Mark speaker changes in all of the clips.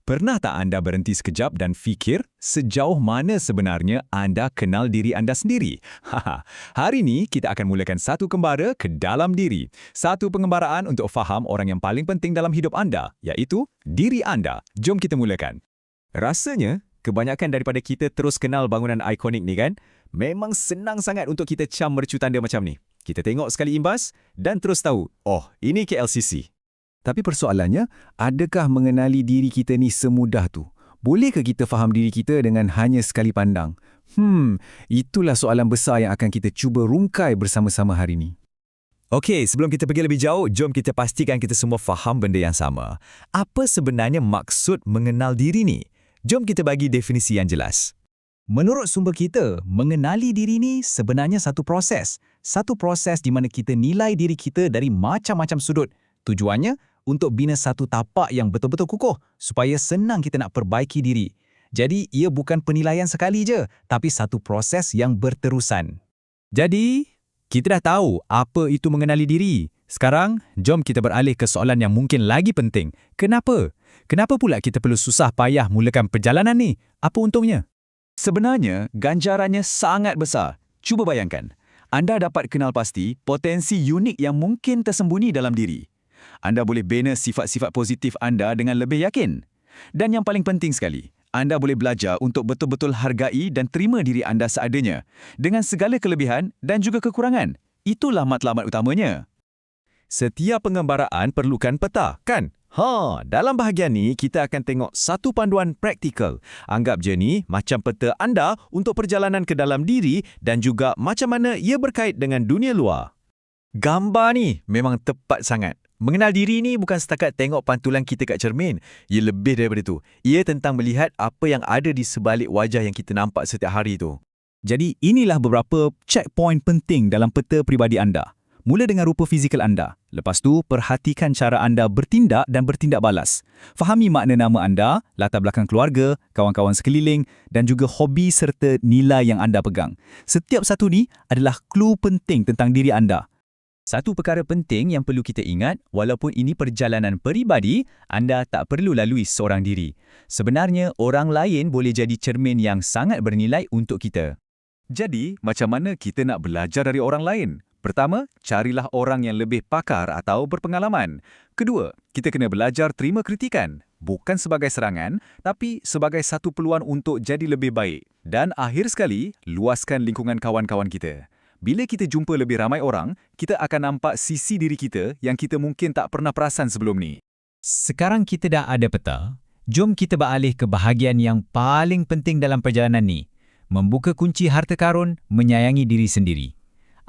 Speaker 1: Pernah tak anda berhenti sekejap dan fikir sejauh mana sebenarnya anda kenal diri anda sendiri? Hari ini kita akan mulakan satu kembara ke dalam diri. Satu pengembaraan untuk faham orang yang paling penting dalam hidup anda, iaitu diri anda. Jom kita mulakan. Rasanya, kebanyakan daripada kita terus kenal bangunan ikonik ni kan? Memang senang sangat untuk kita cam mercu tanda macam ni. Kita tengok sekali imbas dan terus tahu, oh, ini KLCC. Tapi persoalannya, adakah mengenali diri kita ni semudah tu? Bolehkah kita faham diri kita dengan hanya sekali pandang? Itulah soalan besar yang akan kita cuba rungkai bersama-sama hari ini. Okey, sebelum kita pergi lebih jauh, jom kita pastikan kita semua faham benda yang sama. Apa sebenarnya maksud mengenal diri ni? Jom kita bagi definisi yang jelas. Menurut sumber kita, mengenali diri ni sebenarnya satu proses. Satu proses di mana kita nilai diri kita dari macam-macam sudut. Tujuannya untuk bina satu tapak yang betul-betul kukuh supaya senang kita nak perbaiki diri. Jadi, ia bukan penilaian sekali je, tapi satu proses yang berterusan. Jadi, kita dah tahu apa itu mengenali diri. Sekarang, jom kita beralih ke soalan yang mungkin lagi penting. Kenapa? Kenapa pula kita perlu susah payah mulakan perjalanan ni? Apa untungnya? Sebenarnya, ganjarannya sangat besar. Cuba bayangkan, anda dapat kenal pasti potensi unik yang mungkin tersembunyi dalam diri. Anda boleh bina sifat-sifat positif anda dengan lebih yakin. Dan yang paling penting sekali, anda boleh belajar untuk betul-betul hargai dan terima diri anda seadanya, dengan segala kelebihan dan juga kekurangan. Itulah matlamat utamanya. Setiap pengembaraan perlukan peta, kan? Dalam bahagian ni, kita akan tengok satu panduan praktikal. Anggap je ni macam peta anda untuk perjalanan ke dalam diri dan juga macam mana ia berkait dengan dunia luar. Gambar ni memang tepat sangat. Mengenal diri ni bukan setakat tengok pantulan kita kat cermin. Ia lebih daripada tu. Ia tentang melihat apa yang ada di sebalik wajah yang kita nampak setiap hari tu. Jadi inilah beberapa checkpoint penting dalam peta peribadi anda. Mula dengan rupa fizikal anda. Lepas tu, perhatikan cara anda bertindak dan bertindak balas. Fahami makna nama anda, latar belakang keluarga, kawan-kawan sekeliling dan juga hobi serta nilai yang anda pegang. Setiap satu ni adalah clue penting tentang diri anda. Satu perkara penting yang perlu kita ingat, walaupun ini perjalanan peribadi, anda tak perlu lalui seorang diri. Sebenarnya, orang lain boleh jadi cermin yang sangat bernilai untuk kita. Jadi, macam mana kita nak belajar dari orang lain? Pertama, carilah orang yang lebih pakar atau berpengalaman. Kedua, kita kena belajar terima kritikan. Bukan sebagai serangan, tapi sebagai satu peluang untuk jadi lebih baik. Dan akhir sekali, luaskan lingkungan kawan-kawan kita. Bila kita jumpa lebih ramai orang, kita akan nampak sisi diri kita yang kita mungkin tak pernah perasan sebelum ni. Sekarang kita dah ada peta, jom kita beralih ke bahagian yang paling penting dalam perjalanan ni. Membuka kunci harta karun, menyayangi diri sendiri.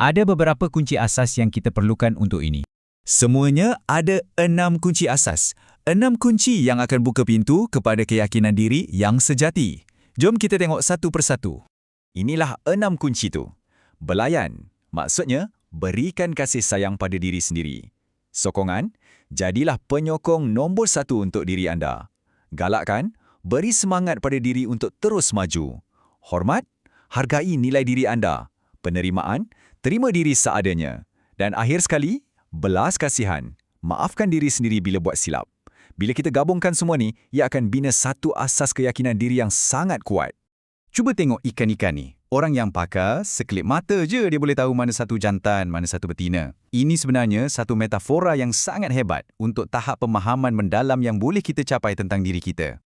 Speaker 1: Ada beberapa kunci asas yang kita perlukan untuk ini. Semuanya ada 6 kunci asas. 6 kunci yang akan buka pintu kepada keyakinan diri yang sejati. Jom kita tengok satu persatu. Inilah 6 kunci tu. Belayan, maksudnya berikan kasih sayang pada diri sendiri. Sokongan, jadilah penyokong nombor 1 untuk diri anda. Galakkan, beri semangat pada diri untuk terus maju. Hormat, hargai nilai diri anda. Penerimaan, terima diri seadanya. Dan akhir sekali, belas kasihan. Maafkan diri sendiri bila buat silap. Bila kita gabungkan semua ni, ia akan bina satu asas keyakinan diri yang sangat kuat. Cuba tengok ikan-ikan ni. Orang yang pakar, sekelip mata je dia boleh tahu mana satu jantan, mana satu betina. Ini sebenarnya satu metafora yang sangat hebat untuk tahap pemahaman mendalam yang boleh kita capai tentang diri kita.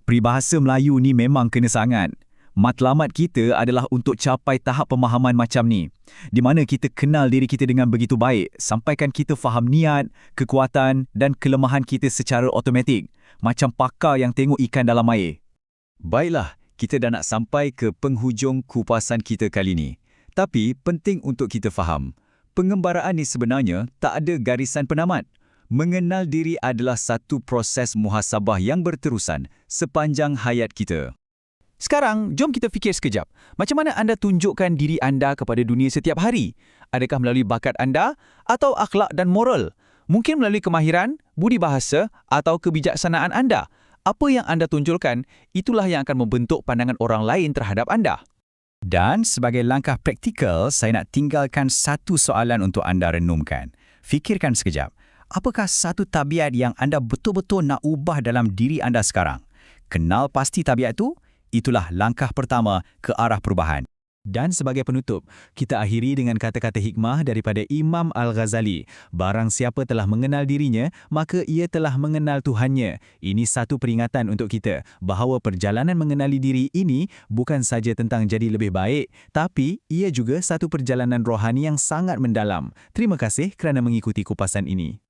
Speaker 1: Peribahasa Melayu ni memang kena sangat. Matlamat kita adalah untuk capai tahap pemahaman macam ni, di mana kita kenal diri kita dengan begitu baik, sampaikan kita faham niat, kekuatan dan kelemahan kita secara automatik, macam pakar yang tengok ikan dalam air. Baiklah, kita dah nak sampai ke penghujung kupasan kita kali ni. Tapi penting untuk kita faham, pengembaraan ni sebenarnya tak ada garisan penamat. Mengenal diri adalah satu proses muhasabah yang berterusan sepanjang hayat kita. Sekarang, jom kita fikir sekejap. Macam mana anda tunjukkan diri anda kepada dunia setiap hari? Adakah melalui bakat anda atau akhlak dan moral? Mungkin melalui kemahiran, budi bahasa atau kebijaksanaan anda? Apa yang anda tunjukkan, itulah yang akan membentuk pandangan orang lain terhadap anda. Dan sebagai langkah praktikal, saya nak tinggalkan satu soalan untuk anda renungkan. Fikirkan sekejap. Apakah satu tabiat yang anda betul-betul nak ubah dalam diri anda sekarang?
Speaker 2: Kenal pasti tabiat itu, itulah langkah pertama ke arah perubahan.
Speaker 1: Dan sebagai penutup, kita akhiri dengan kata-kata hikmah daripada Imam Al-Ghazali. Barang siapa telah mengenal dirinya, maka ia telah mengenal Tuhannya. Ini satu peringatan untuk kita bahawa perjalanan mengenali diri ini bukan saja tentang jadi lebih baik, tapi ia juga satu perjalanan rohani yang sangat mendalam. Terima kasih kerana mengikuti kupasan ini.